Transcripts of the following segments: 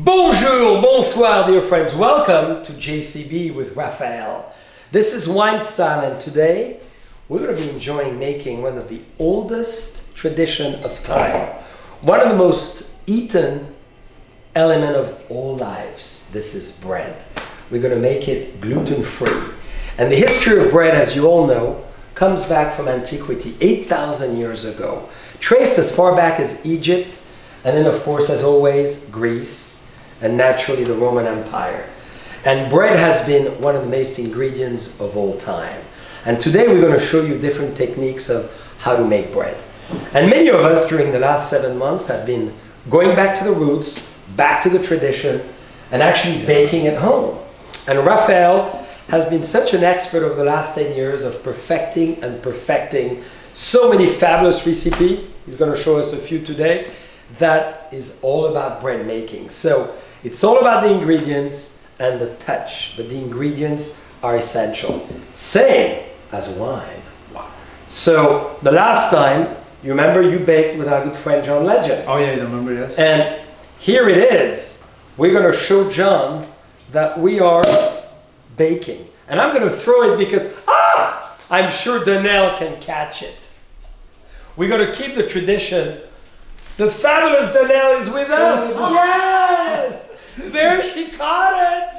Bonjour, bonsoir, dear friends. Welcome to JCB with Rafael. This is Wine Style, and today we're going to be enjoying making one of the oldest tradition of time. One of the most eaten element of all lives. This is bread. We're going to make it gluten-free. And the history of bread, as you all know, comes back from antiquity, 8,000 years ago. Traced as far back as Egypt, and then of course, as always, Greece, and naturally the Roman Empire. And bread has been one of the best ingredients of all time. And today we're going to show you different techniques of how to make bread. And many of us during the last 7 months have been going back to the roots, back to the tradition, and actually baking at home. And Rafael has been such an expert over the last 10 years of perfecting so many fabulous recipes. He's going to show us a few today. That is all about bread making. So it's all about the ingredients and the touch, but the ingredients are essential. Same as wine. Wow. So the last time, you remember you baked with our good friend John Legend. Oh yeah, I remember, yes. And here it is. We're going to show John that we are baking. And I'm going to throw it because, I'm sure Donnell can catch it. We're going to keep the tradition. The fabulous Donnell is with us. Yes! There she caught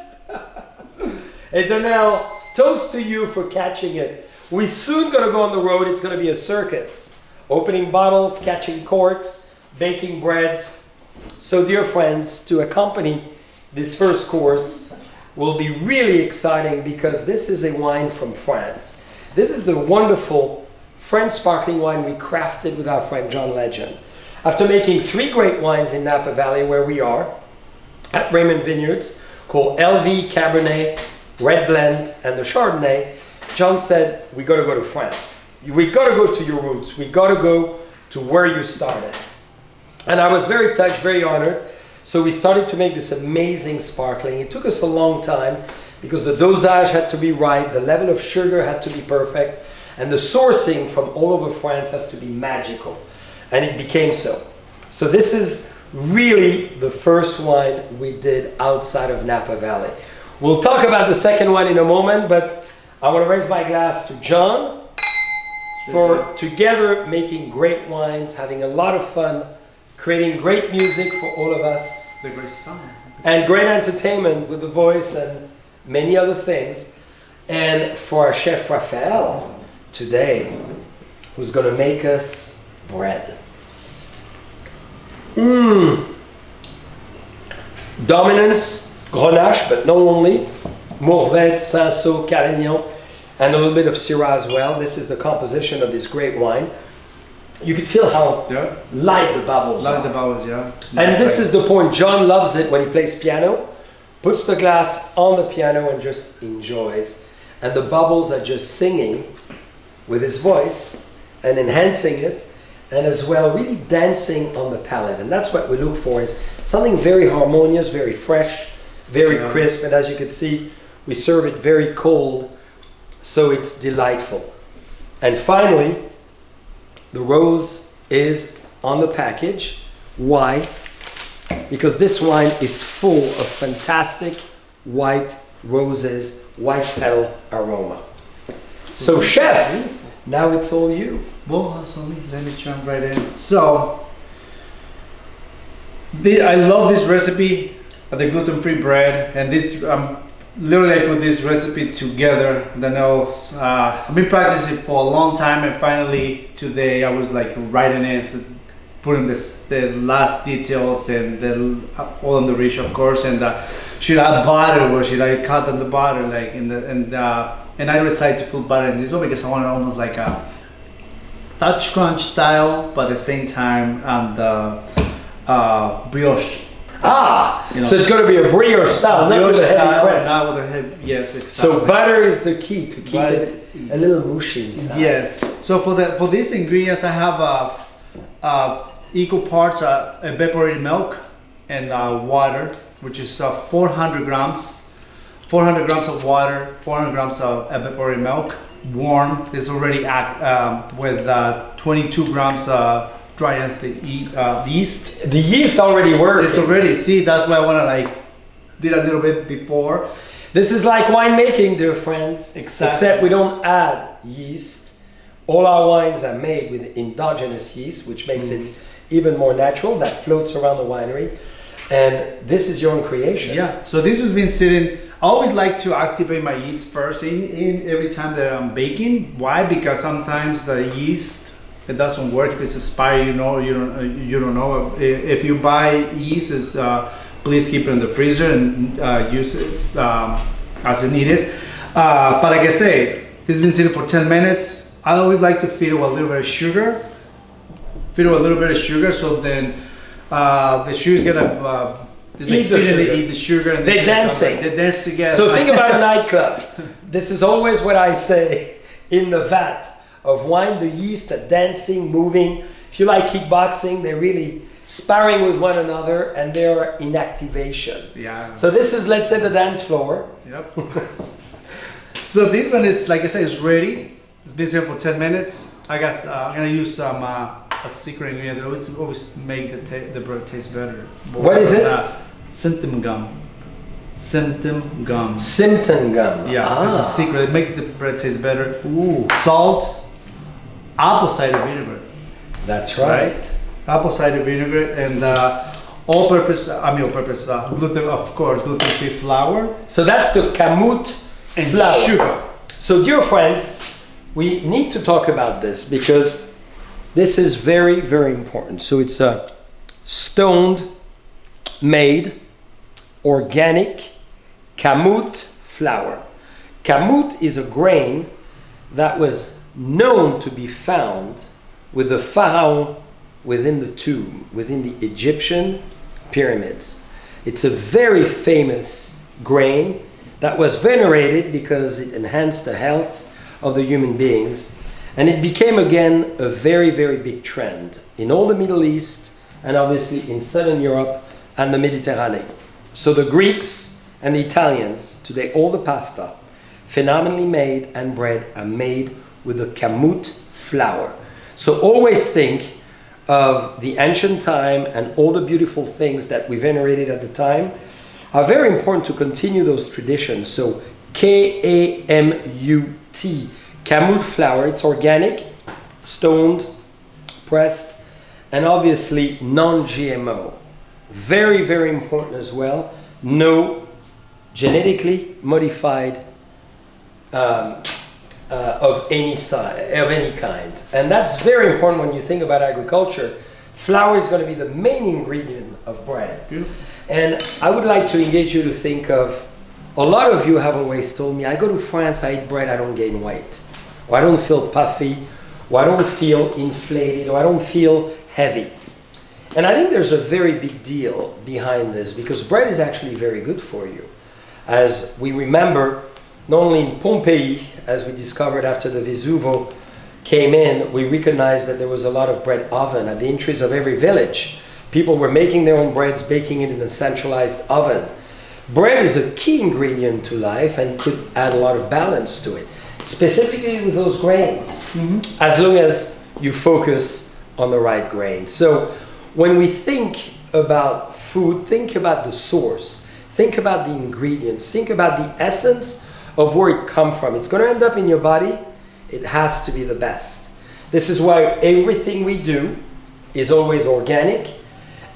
it. Hey Donnell, toast to you for catching it. We're soon going to go on the road. It's going to be a circus. Opening bottles, catching corks, baking breads. So dear friends, to accompany this first course will be really exciting because this is a wine from France. This is the wonderful French sparkling wine we crafted with our friend John Legend. After making 3 great wines in Napa Valley where we are, at Raymond Vineyards, called LVE Cabernet, Red Blend, and the Chardonnay, John said, we got to go to France. We got to go to your roots. We got to go to where you started. And I was very touched, very honored. So we started to make this amazing sparkling. It took us a long time because the dosage had to be right, the level of sugar had to be perfect, and the sourcing from all over France has to be magical. And it became so. So this is really the first wine we did outside of Napa Valley. We'll talk about the second one in a moment, but I want to raise my glass to John for together making great wines, having a lot of fun, creating great music for all of us. The great summer. And great entertainment with the voice and many other things. And for our chef Rafael today, who's going to make us bread. Dominance, Grenache, but not only. Mourvèdre, Cinsault, Carignan, and a little bit of Syrah as well. This is the composition of this great wine. You can feel how light the bubbles are. Light the bubbles, yeah. And this is the point. John loves it when he plays piano, puts the glass on the piano and just enjoys. And the bubbles are just singing with his voice and enhancing it, and as well really dancing on the palate. And that's what we look for, is something very harmonious, very fresh, very crisp. And as you can see, we serve it very cold, so it's delightful. And finally, the rose is on the package. Why? Because this wine is full of fantastic white roses, white petal aroma. So chef, now it's all you. Well, let me jump right in. So, I love this recipe, the gluten-free bread, and this literally I put this recipe together. Then I've been practicing for a long time, and finally today I was like writing it, putting the last details and all on the reach, of course. And should I add butter or should I cut on the butter, like and I decided to put butter in this one because I wanted almost like a Dutch crunch style, but at the same time brioche. So it's going to be a brioche style, not with a heavy crust. Not with a heavy, yes, exactly. So butter is the key to keep it a little mushy inside. Yes. So for these ingredients, I have equal parts evaporated milk and water, which is 400 grams. 400 grams of water, 400 grams of evaporated milk, warm. This already with 22 grams dry as the yeast. The yeast already works. It's already, see, that's why I want to like, did a little bit before. This is like winemaking, dear friends. Exactly. Except we don't add yeast. All our wines are made with endogenous yeast, which makes it even more natural, that floats around the winery. And this is your own creation. Yeah, so this has been sitting. I always like to activate my yeast first in every time that I'm baking. Why? Because sometimes the yeast, it doesn't work. If it's expired, you don't know. If you buy yeast, please keep it in the freezer and use it as needed. But like I say, this has been sitting for 10 minutes. I always like to feed it with a little bit of sugar. So then the sugar's gonna eat the sugar, and they dancing. They dance together. So think about a nightclub. This is always what I say in the vat of wine. The yeast are dancing, moving. If you like kickboxing, they're really sparring with one another, and they're in activation. Yeah. So this is, let's say, the dance floor. Yep. So this one is, like I said, is ready. It's been here for 10 minutes. I'm gonna use some a secret ingredient that always make the bread taste better. What is it? Xantham gum. Xantham gum. Xantham gum. Yeah, it's a secret. It makes the bread taste better. Ooh. Salt, apple cider vinegar. That's right. Apple cider vinegar and all-purpose gluten, of course, gluten-free flour. So that's the kamut and flour. Sugar. So dear friends, we need to talk about this because this is very, very important. So it's a stoned, made, organic kamut flour. Kamut is a grain that was known to be found with the pharaoh within the tomb, within the Egyptian pyramids. It's a very famous grain that was venerated because it enhanced the health of the human beings. And it became again a very, very big trend in all the Middle East and obviously in Southern Europe and the Mediterranean. So the Greeks and the Italians, today all the pasta phenomenally made and bread are made with the kamut flour. So always think of the ancient time, and all the beautiful things that we venerated at the time are very important to continue those traditions. So K-A-M-U-T, kamut flour. It's organic, stoned, pressed, and obviously non-GMO. Very, very important as well. No genetically modified of any kind. And that's very important when you think about agriculture. Flour is going to be the main ingredient of bread. Beautiful. And I would like to engage you to think of, a lot of you have always told me, I go to France, I eat bread, I don't gain weight. Or I don't feel puffy, or I don't feel inflated, or I don't feel heavy. And I think there's a very big deal behind this, because bread is actually very good for you. As we remember, not only in Pompeii, as we discovered after the Vesuvo came in, we recognized that there was a lot of bread oven at the entries of every village. People were making their own breads, baking it in a centralized oven. Bread is a key ingredient to life and could add a lot of balance to it, specifically with those grains, as long as you focus on the right grains. So when we think about food, think about the source, think about the ingredients, think about the essence of where it comes from. It's going to end up in your body. It has to be the best. This is why everything we do is always organic,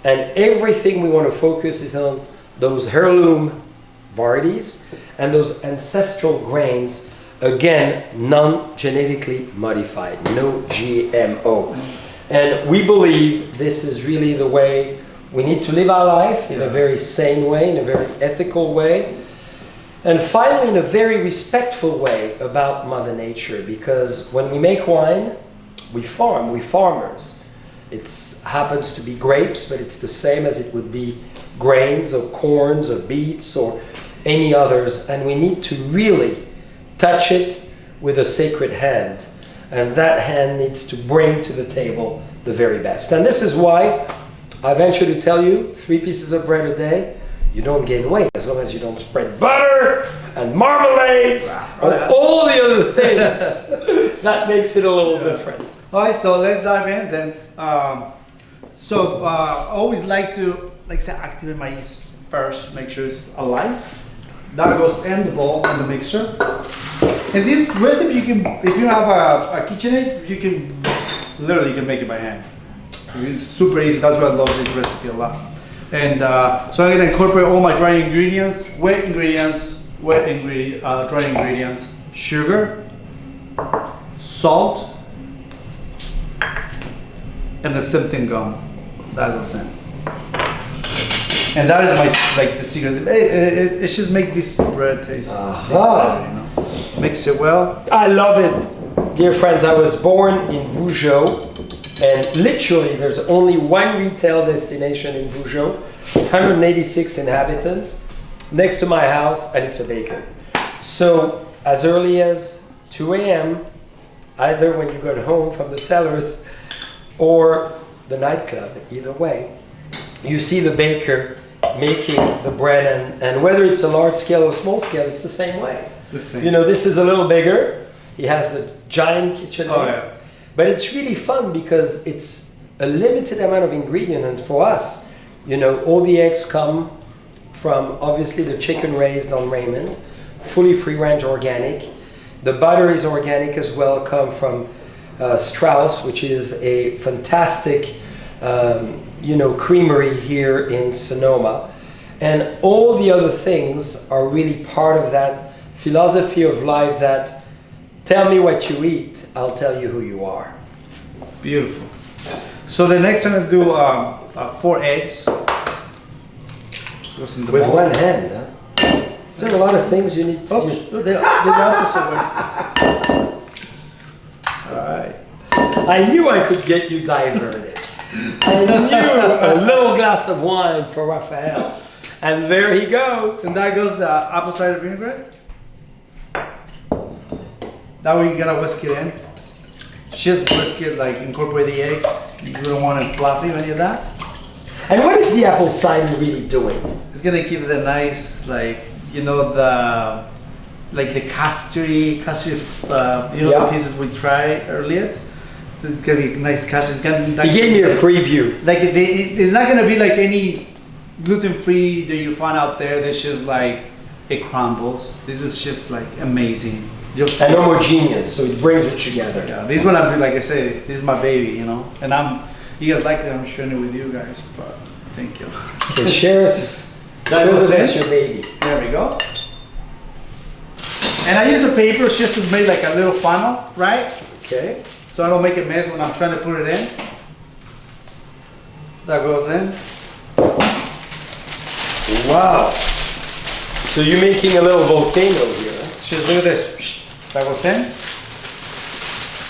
and everything we want to focus is on those heirloom varieties and those ancestral grains, again, non-genetically modified, no GMO. And we believe this is really the way we need to live our life, in a very sane way, in a very ethical way. And finally, in a very respectful way about Mother Nature, because when we make wine, we farm, we farmers. It happens to be grapes, but it's the same as it would be grains or corns or beets or any others. And we need to really touch it with a sacred hand. And that hand needs to bring to the table the very best. And this is why I venture to tell you, 3 pieces of bread a day, you don't gain weight as long as you don't spread butter and marmalades or all the other things. That makes it a little different. All right, so let's dive in then. I always like to, like I said, activate my yeast first, make sure it's alive. That goes in the bowl in the mixer. And this recipe, you can, if you have a KitchenAid, you can literally make it by hand. It's super easy. That's why I love this recipe a lot. And so I'm gonna incorporate all my dry ingredients, dry ingredients, sugar, salt, and the symptom gum. That goes in. And that is the secret. It just make this bread taste better, you know. Mix it well. I love it. Dear friends, I was born in Vougeot, and literally there's only one retail destination in Vougeot, 186 inhabitants, next to my house, and it's a bakery. So as early as 2 a.m., either when you're going home from the cellars or the nightclub, either way, you see the baker making the bread, and whether it's a large scale or small scale, it's the same way. It's the same. You know, this is a little bigger. He has the giant kitchen. Oh, yeah. But it's really fun because it's a limited amount of ingredient, and for us, you know, all the eggs come from obviously the chicken raised on Raymond, fully free range organic. The butter is organic as well, come from Strauss, which is a fantastic you know, creamery here in Sonoma. And all the other things are really part of that philosophy of life that tell me what you eat, I'll tell you who you are. Beautiful. So the next I'm gonna do 4 eggs. Goes in the With bowl. one hand, huh? Is there a lot of things you need to Oops, use? the opposite way. All right. I knew I could get you diverted. I knew a little glass of wine for Rafael. And there he goes. And that goes the apple cider vinegar. That way you're gonna whisk it in. Just whisk it, like incorporate the eggs. You don't want it fluffy or any of that. And what is the apple cider really doing? It's gonna give it a nice, like, you know, the custard, the pieces we tried earlier. This is gonna be nice custard. It's gonna, He gave me a preview. Like it's not gonna be like any gluten-free that you find out there. That's just like it crumbles. This was just like amazing. Just And homogeneous, so it brings it together. yeah, this one I'm like I say, this is my baby, you know. And you guys like it. I'm sharing it with you guys. But thank you. Okay, share us your baby. There we go. And I use a paper just to make like a little funnel, right? Okay. So I don't make a mess when I'm trying to put it in. That goes in. Wow. So you're making a little volcano here. Just look at this. That goes in.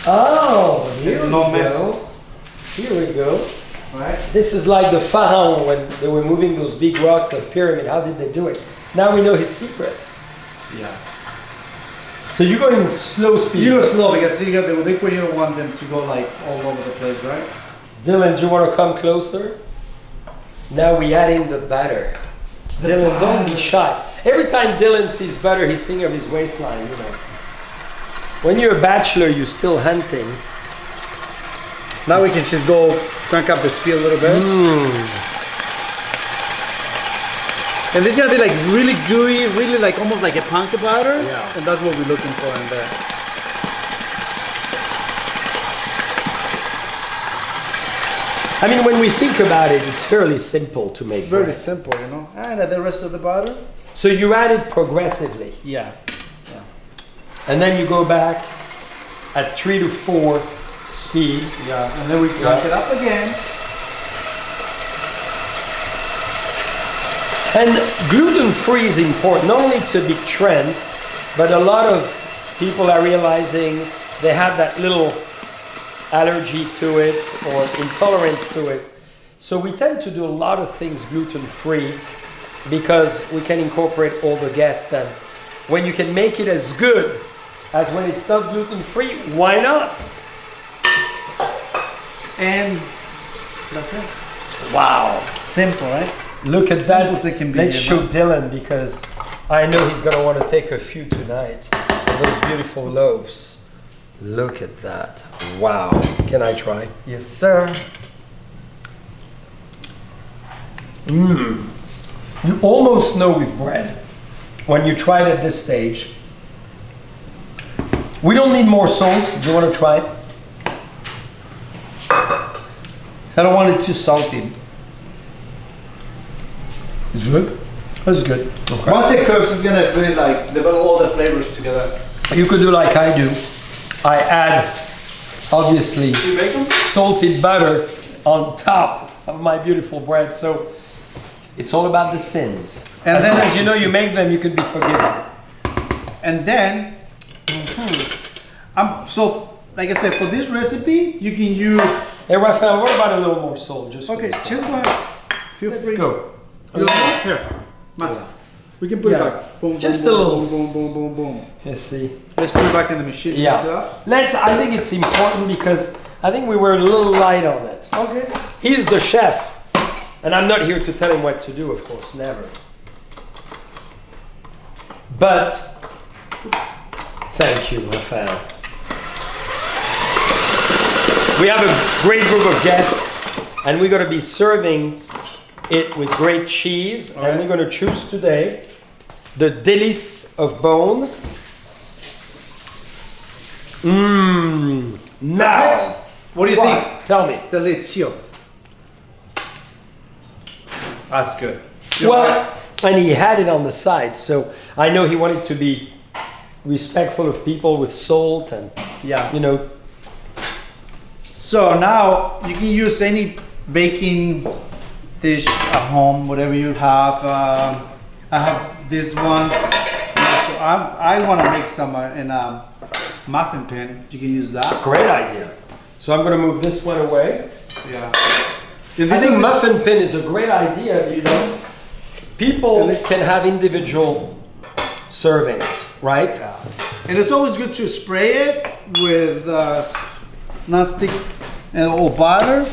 Oh, here we No go. mess. Here we go. Right? This is like the pharaoh when they were moving those big rocks of pyramid. How did they do it? Now we know his secret. Yeah. So you're going slow speed. You go slow because you got the liquid. You don't want them to go like all over the place, right? Dylan, do you want to come closer? Now we add in the butter. Dylan, don't be shy. Every time Dylan sees butter, he's thinking of his waistline, you know. When you're a bachelor, you're still hunting. Now we can just go crank up the speed a little bit. And this is gonna be like really gooey, really like almost like a panko batter. Yeah. And that's what we're looking for in there. I mean, when we think about it, it's fairly simple to make It's very bread. simple, you know. And the rest of the batter. So you add it progressively, Yeah. and then you go back at 3 to 4 speed. Yeah. And then we crank it up again. And gluten-free is important. Not only it's a big trend, but a lot of people are realizing they have that little allergy to it or intolerance to it. So we tend to do a lot of things gluten-free because we can incorporate all the guests. And when you can make it as good as when it's not gluten-free, why not? And that's it. Wow. Simple, right? Look at Simple that. as it can be, Let's you show know? Dylan because I know he's going to want to take a few tonight. Those beautiful loaves. Look at that. Wow. Can I try? Yes, sir. You almost know with bread, when you try it at this stage, we don't need more salt. Do you want to try it? I don't want it too salty. It's good? That's good. Okay. Once it cooks, it's gonna really like develop all the flavors together. You could do like I do. I add, obviously, You make them? salted butter on top of my beautiful bread. So it's all about the sins. And as then- long as you know you make them, you can be forgiven. And then, so like I said, for this recipe, you can use. Hey, Rafael, what about a little more salt? Just for Okay, yourself? just go ahead. Feel Let's free. go. You want more? Here, mas. We can put it Yeah. back. Boom, Just boom, a little boom, boom, boom, boom, boom. You see. Let's put it back in the machine. Mix it Yeah. up. I think it's important because I think we were a little light on it. Okay. He's the chef. And I'm not here to tell him what to do, of course, never. But, thank you, Rafael. We have a great group of guests, and we're going to be serving it with great cheese. And we're going to choose today the Délice of Bone. Now, What do you think? tell me. Delizio. That's good. Well, and he had it on the side, so I know he wanted to be respectful of people with salt and, Yeah. you know. So now you can use any baking dish at home, whatever you have. I have these ones. So I want to make some in a muffin pan. You can use that. Great idea. So I'm going to move this one away. Yeah. I think muffin pin is a great idea because people can have individual servings, right? And it's always good to spray it with non-stick or butter.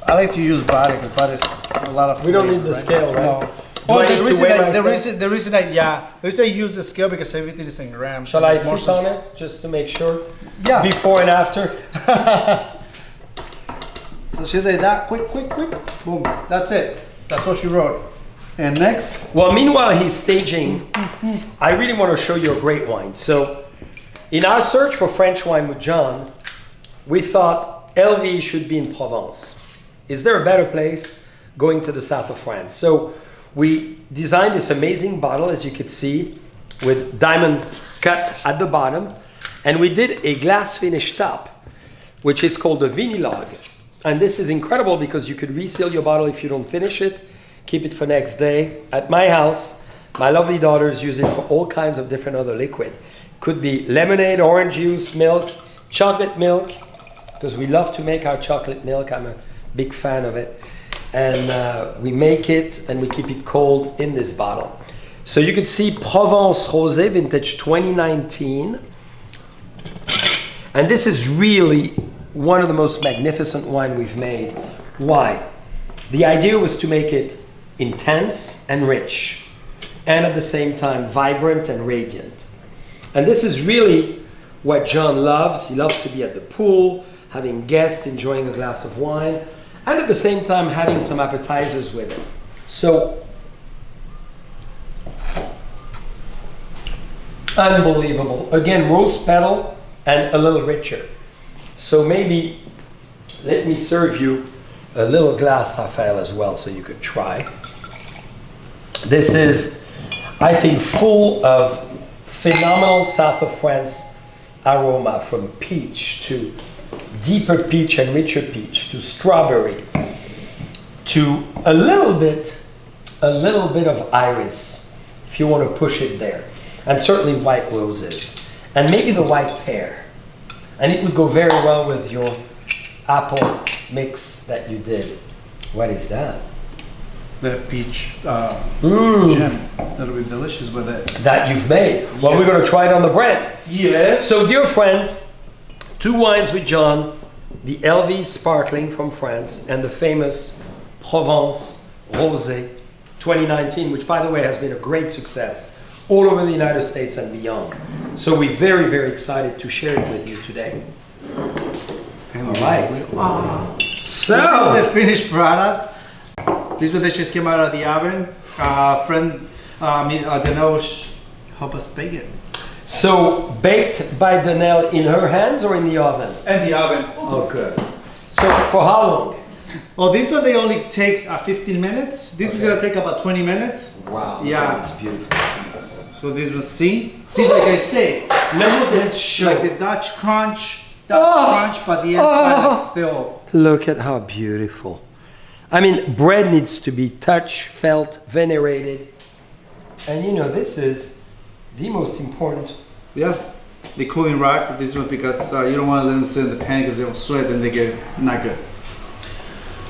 I like to use butter because butter is a lot of. We don't flavor, need the right? scale, right? No. Do Oh, I the need to reason, weigh I, the myself? reason I use the scale because everything is in grams. Shall I It's more sit on it just to make sure? Yeah. Before and after? So she did that. Quick. Boom. That's it. That's what she wrote. And next. Well, meanwhile he's staging, I really want to show you a great wine. So, in our search for French wine with John, we thought LVE should be in Provence. Is there a better place going to the south of France? So, we designed this amazing bottle, as you could see, with diamond cut at the bottom, and we did a glass finish top, which is called a Vineyards. And this is incredible because you could reseal your bottle if you don't finish it, keep it for next day. At my house, my lovely daughters use it for all kinds of different other liquid. Could be lemonade, orange juice, milk, chocolate milk, because we love to make our chocolate milk. I'm a big fan of it. And we make it and we keep it cold in this bottle. So you can see Provence Rosé, vintage 2019. And this is really one of the most magnificent wine we've made. Why? The idea was to make it intense and rich, and at the same time vibrant and radiant. And this is really what John loves. He loves to be at the pool, having guests, enjoying a glass of wine, and at the same time having some appetizers with it. So, unbelievable. Again, rose petal and a little richer. So maybe let me serve you a little glass, Rafael, as well, so you could try. This is, I think, full of phenomenal south of France aroma, from peach to deeper peach and richer peach to strawberry to a little bit of iris, if you want to push it there, and certainly white roses, and maybe the white pear. And it would go very well with your apple mix that you did. What is that? The peach jam. That'll be delicious with it. That you've made. Well, we're going to try it on the bread. Yes. So, dear friends, two wines with John, the LVE Sparkling from France and the famous Provence Rosé 2019, which, by the way, has been a great success all over the United States and beyond. So we're very, very excited to share it with you today. All right. Wow. So, The finished product. These one that just came out of the oven. Danielle help us bake it. So baked by Danielle in her hands or in the oven? In the oven. Oh, good. So for how long? Oh, this one they only takes 15 minutes. This was gonna take about 20 minutes. Wow. Yeah. This beautiful piece. So this was see, like I say, Let's show. like the Dutch crunch, but the inside is still. Look at how beautiful. I mean, bread needs to be touched, felt, venerated. And you know, this is the most important. Yeah, the cooling rack. This one because you don't want to let them sit in the pan because they'll sweat and they get not good.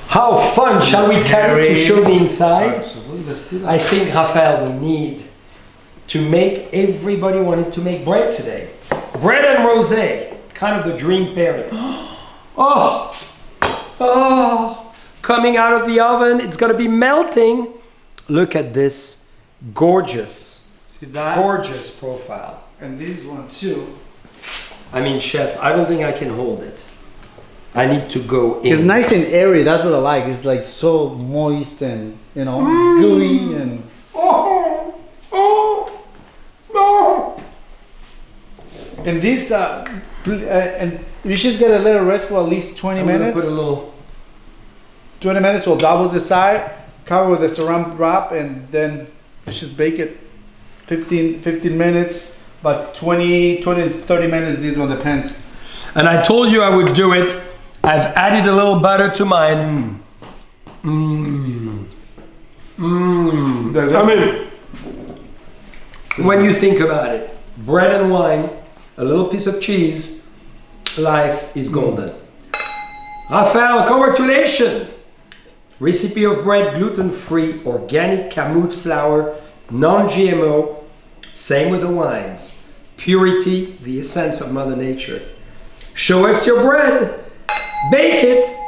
How fun! Shall we carry it to show the inside? Absolutely, let's do that. I think, Rafael, we need to make everybody wanted to make bread today. Bread and rosé, kind of the dream pairing. Oh, coming out of the oven, it's gonna be melting. Look at this gorgeous, See that? gorgeous profile. And this one too. I mean, chef, I don't think I can hold it. I need to go in. It's nice and airy. That's what I like. It's like so moist and gooey and. And this and we should get a little rest for at least 20 minutes. Put a little. 20 minutes. We'll double the side, cover with a saran wrap, and then let's just bake it. 15 minutes, but 20 to 30 minutes. This one depends. And I told you I would do it. I've added a little butter to mine. I mean, when you think about it, bread and wine, a little piece of cheese, life is golden. Rafael, congratulations! Recipe of bread, gluten-free, organic kamut flour, non-GMO. Same with the wines. Purity, the essence of Mother Nature. Show us your bread. Bake it.